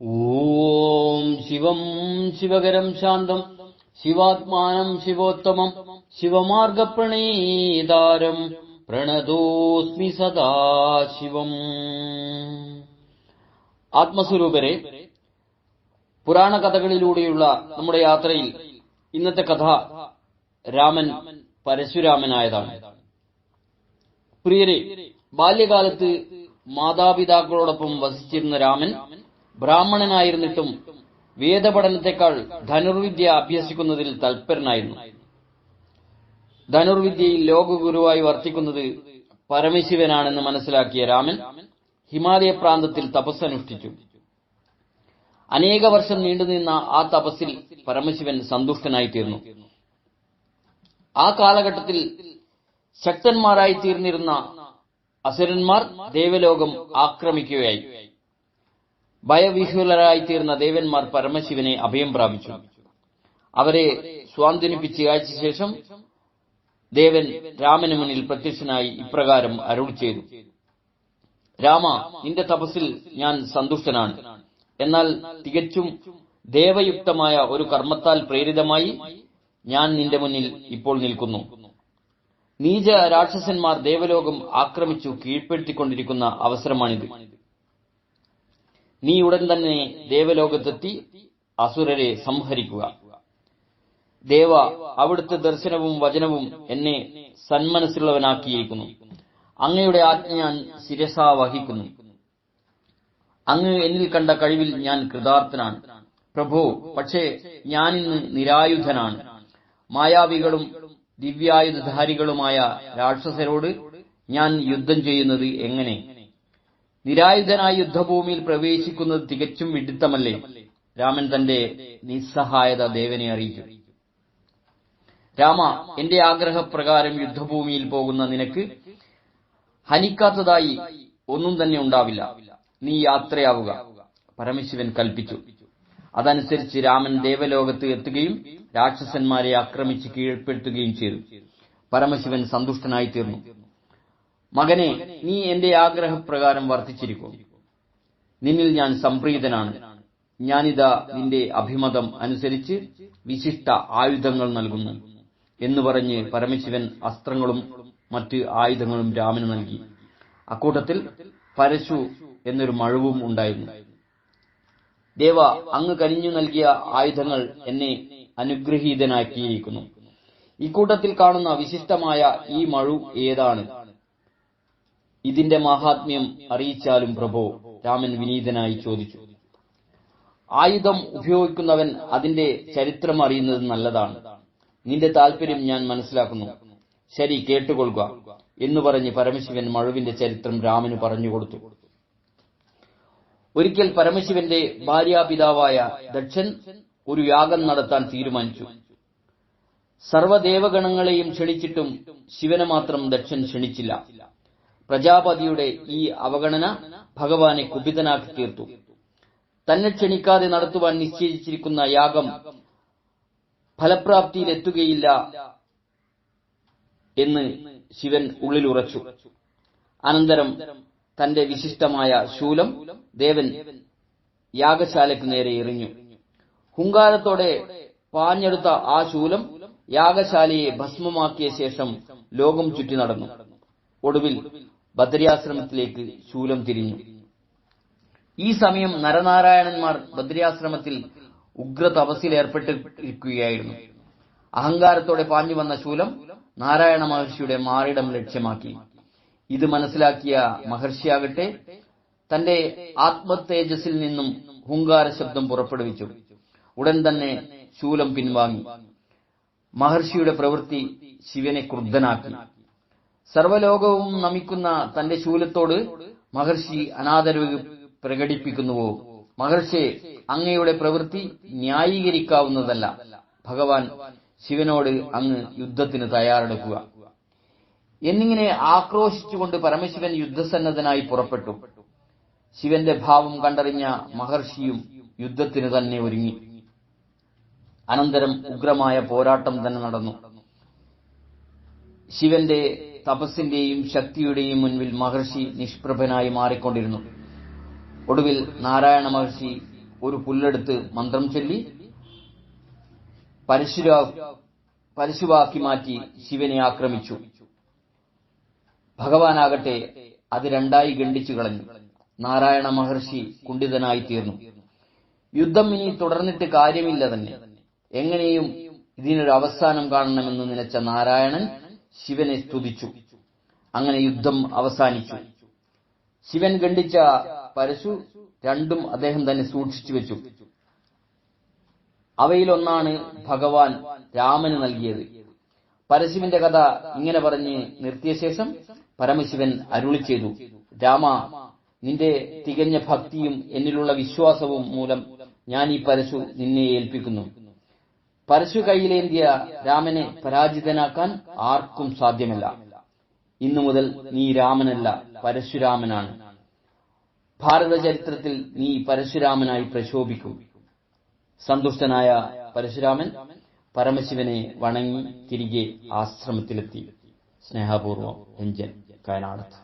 ഓം ശിവം ശിവകരം ശാന്തം ശിവാത്മാനം ശിവോത്തമം ശിവമാർഗപ്രണീതാരം പ്രണതോസ്മി സദാശിവം. ആത്മസ്വരൂപരെ, പുരാണ കഥകളിലൂടെയുള്ള നമ്മുടെ യാത്രയിൽ ഇന്നത്തെ കഥ രാമൻ പരശുരാമനായതാണ്. പ്രിയരെ, ബാല്യകാലത്ത് മാതാപിതാക്കളോടൊപ്പം വസിച്ചിരുന്ന രാമൻ ബ്രാഹ്മണനായിരുന്നിട്ടും വേദപഠനത്തെക്കാൾ ധനുർവിദ്യ അഭ്യസിക്കുന്നതിൽ തൽപരനായിരുന്നു. ധനുർവിദ്യയിൽ ലോകഗുരുവായി വർത്തിക്കുന്നത് പരമശിവനാണെന്ന് മനസ്സിലാക്കിയ രാമൻ ഹിമാലയ പ്രാന്തത്തിൽ തപസ്സനുഷ്ഠിച്ചു. അനേക വർഷം നീണ്ടുനിന്ന ആ തപസ്സിൽ പരമശിവൻ സന്തുഷ്ടനായിത്തീർന്നു. ആ കാലഘട്ടത്തിൽ ശക്തന്മാരായി തീർന്നിരുന്ന അസുരന്മാർ ദേവലോകം ആക്രമിക്കുകയായി. ഭയവിഹ്വലരായിത്തീർന്ന ദേവന്മാർ പരമശിവനെ അഭയം പ്രാപിച്ചു. അവരെ സ്വാന്തനിപ്പിച്ച് അയച്ച ശേഷം ദേവൻ രാമന് മുന്നിൽ പ്രത്യക്ഷനായി ഇപ്രകാരം അരുളി ചെയ്തു: രാമ, നിന്റെ തപസ്സിൽ ഞാൻ സന്തുഷ്ടനാണ്. എന്നാൽ തികച്ചും ദേവയുക്തമായ ഒരു കർമ്മത്താൽ പ്രേരിതമായി ഞാൻ നിന്റെ മുന്നിൽ ഇപ്പോൾ നിൽക്കുന്നു. നീച രാക്ഷസന്മാർ ദേവലോകം ആക്രമിച്ചു കീഴ്പ്പെടുത്തിക്കൊണ്ടിരിക്കുന്ന അവസരമാണിത്. നീ ഉടൻ തന്നെ ദേവലോകത്തെത്തി അസുരരെ സംഹരിക്കുക. ദേവ, അവിടുത്തെ ദർശനവും വചനവും എന്നെ സന്മനസ്സുള്ളവനാക്കിയിരിക്കുന്നു. അങ്ങയുടെ ആജ്ഞ ഞാൻ ശിരസാ വഹിക്കുന്നു. അങ്ങ് എന്നിൽ കണ്ട കഴിവിൽ ഞാൻ കൃതാർത്ഥനാണ് പ്രഭോ. പക്ഷേ ഞാനിന്ന് നിരായുധനാണ്. മായാവികളും ദിവ്യായുധധാരികളുമായ രാക്ഷസരോട് ഞാൻ യുദ്ധം ചെയ്യുന്നത് എങ്ങനെ? നിരായുധനായി യുദ്ധഭൂമിയിൽ പ്രവേശിക്കുന്നത് തികച്ചും വിഡിത്തമല്ലേ? രാമൻ തന്റെ നിസ്സഹായത ദേവനെ അറിയിച്ചു. രാമ, എന്റെ ആഗ്രഹപ്രകാരം യുദ്ധഭൂമിയിൽ പോകുന്ന നിനക്ക് ഹനിക്കാത്തതായി ഒന്നും തന്നെ ഉണ്ടാവില്ല. നീ യാത്രയാവുക, പരമശിവൻ കൽപ്പിച്ചു. അതനുസരിച്ച് രാമൻ ദേവലോകത്ത് എത്തുകയും രാക്ഷസന്മാരെ ആക്രമിച്ച് കീഴ്പ്പെടുത്തുകയും ചെയ്തു. പരമശിവൻ സന്തുഷ്ടനായിത്തീർന്നു. മകനെ, നീ എന്റെ ആഗ്രഹപ്രകാരം വർത്തിച്ചിരിക്കും. നിന്നിൽ ഞാൻ സംപ്രീതനാണ്. ഞാനിതാ നിന്റെ അഭിമതം അനുസരിച്ച് വിശിഷ്ട ആയുധങ്ങൾ നൽകുന്നു എന്ന് പറഞ്ഞ് പരമശിവൻ അസ്ത്രങ്ങളും മറ്റ് ആയുധങ്ങളും രാമന് നൽകി. അക്കൂട്ടത്തിൽ പരശു എന്നൊരു മഴുവും ഉണ്ടായിരുന്നു. ദേവ, അങ്ങ് കനിഞ്ഞു നൽകിയ ആയുധങ്ങൾ എന്നെ അനുഗ്രഹീതനാക്കിയിരിക്കുന്നു. ഇക്കൂട്ടത്തിൽ കാണുന്ന വിശിഷ്ടമായ ഈ മഴു ഏതാണ്? ഇതിന്റെ മാഹാത്മ്യം അറിയിച്ചാലും പ്രഭോ, രാമൻ വിനീതനായി ചോദിച്ചു. ആയുധം ഉപയോഗിക്കുന്നവൻ അതിന്റെ ചരിത്രം അറിയുന്നത് നല്ലതാണ്. നിന്റെ താല്പര്യം ഞാൻ മനസ്സിലാക്കുന്നു. ശരി, കേട്ടുകൊള്ളുക എന്ന് പറഞ്ഞ് പരമശിവൻ മഴുവിന്റെ ചരിത്രം രാമന് പറഞ്ഞുകൊടുത്തു. ഒരിക്കൽ പരമശിവന്റെ ഭാര്യാപിതാവായ ദക്ഷൻ ഒരു യാഗം നടത്താൻ തീരുമാനിച്ചു. സർവ്വദേവഗണങ്ങളെയും ക്ഷണിച്ചിട്ടും ശിവനെ മാത്രം ദക്ഷൻ ക്ഷണിച്ചില്ല. പ്രജാപതിയുടെ ഈ അവഗണന ഭഗവാനെ കുപിതനാക്കി തീർത്തു. തന്നെ ക്ഷണിക്കാതെ നടത്തുവാൻ നിശ്ചയിച്ചിരിക്കുന്ന യാഗം ഫലപ്രാപ്തിയിലെത്തുകയില്ല എന്ന് ശിവൻ ഉള്ളിലുറച്ചു. അനന്തരം തന്റെ വിശിഷ്ടമായ ശൂലം ദേവൻ യാഗശാലയ്ക്ക് നേരെ എറിഞ്ഞു. ഹുങ്കാരത്തോടെ പാഞ്ഞെടുത്ത ആ ശൂലം യാഗശാലയെ ഭസ്മമാക്കിയ ശേഷം ലോകം ചുറ്റി നടന്നു. ഒടുവിൽ ബദരിയാശ്രമത്തിലേക്ക് ശൂലം തിരിഞ്ഞു. ഈ സമയം നരനാരായണന്മാർ ബദരിയാശ്രമത്തിൽ ഉഗ്ര തപസ്സിലേർപ്പെട്ടിരിക്കുകയായിരുന്നു. അഹങ്കാരത്തോടെ പാഞ്ഞു വന്ന ശൂലം നാരായണ മഹർഷിയുടെ മാറിടം ലക്ഷ്യമാക്കി. ഇത് മനസ്സിലാക്കിയ മഹർഷിയാകട്ടെ തന്റെ ആത്മതേജസ്സിൽ നിന്നും ഹുങ്കാര ശബ്ദം പുറപ്പെടുവിച്ചു. ഉടൻ തന്നെ ശൂലം പിൻവാങ്ങി. മഹർഷിയുടെ പ്രവൃത്തി ശിവനെ ക്രുദ്ധനാക്കി. സർവലോകവും നമിക്കുന്ന തന്റെ ശൂലത്തോട് മഹർഷി അനാദരവ് പ്രകടിപ്പിക്കുന്നുവോ? മഹർഷിയെ, അങ്ങയുടെ പ്രവൃത്തി ന്യായീകരിക്കാവുന്നതല്ല. ഭഗവാൻ ശിവനോട് അങ്ങ് യുദ്ധത്തിന് തയ്യാറെടുക്കുക. എന്നിങ്ങനെ ആക്രോശിച്ചുകൊണ്ട് പരമശിവൻ യുദ്ധസന്നദ്ധനായി പുറപ്പെട്ടു. ശിവന്റെ ഭാവം കണ്ടറിഞ്ഞ മഹർഷിയും യുദ്ധത്തിന് തന്നെ ഒരുങ്ങി. അനന്തരം ഉഗ്രമായ പോരാട്ടം തന്നെ നടന്നു. ശിവന്റെ തപസ്സിന്റെയും ശക്തിയുടെയും മുൻപിൽ മഹർഷി നിഷ്പ്രഭനായി മാറിക്കൊണ്ടിരുന്നു. ഒടുവിൽ നാരായണ മഹർഷി ഒരു പുല്ലെടുത്ത് മന്ത്രം ചൊല്ലി പരശുവാക്കി മാറ്റി ശിവനെ ആക്രമിച്ചു. ഭഗവാനാകട്ടെ അത് രണ്ടായി ഖണ്ഡിച്ചു കളഞ്ഞു. നാരായണ മഹർഷി കുണ്ഠിതനായി തീർന്നു. യുദ്ധം ഇനി തുടർന്നിട്ട് കാര്യമില്ല തന്നെ, എങ്ങനെയും ഇതിനൊരു അവസാനം കാണണമെന്ന് നനച്ച നാരായണൻ ശിവനെ സ്തുതിച്ചു. അങ്ങനെ യുദ്ധം അവസാനിച്ചു. ശിവൻ ഖണ്ഡിച്ച പരശു രണ്ടും അദ്ദേഹം തന്നെ സൂക്ഷിച്ചു വെച്ചു. അവയിലൊന്നാണ് ഭഗവാൻ രാമന് നൽകിയത്. പരശുവിന്റെ കഥ ഇങ്ങനെ പറഞ്ഞ് നിർത്തിയ ശേഷം പരമശിവൻ അരുളി ചെയ്തു: രാമ, നിന്റെ തികഞ്ഞ ഭക്തിയും എന്നിലുള്ള വിശ്വാസവും മൂലം ഞാൻ ഈ പരശു നിന്നെ ഏൽപ്പിക്കുന്നു. പരശു കയ്യിലേന്തിയ രാമനെ പരാജിതനാക്കാൻ ആർക്കും സാധ്യമല്ല. ഇന്നു മുതൽ നീ രാമനല്ല, പരശുരാമനാണ്. ഭാരത ചരിത്രത്തിൽ നീ പരശുരാമനായി പ്രശോഭിക്കും. സന്തുഷ്ടനായ പരശുരാമൻ പരമശിവനെ വണങ്ങി തിരികെ ആശ്രമത്തിലെത്തി. സ്നേഹപൂർവ്വം രഞ്ജൻ, കായനാടത്ത്.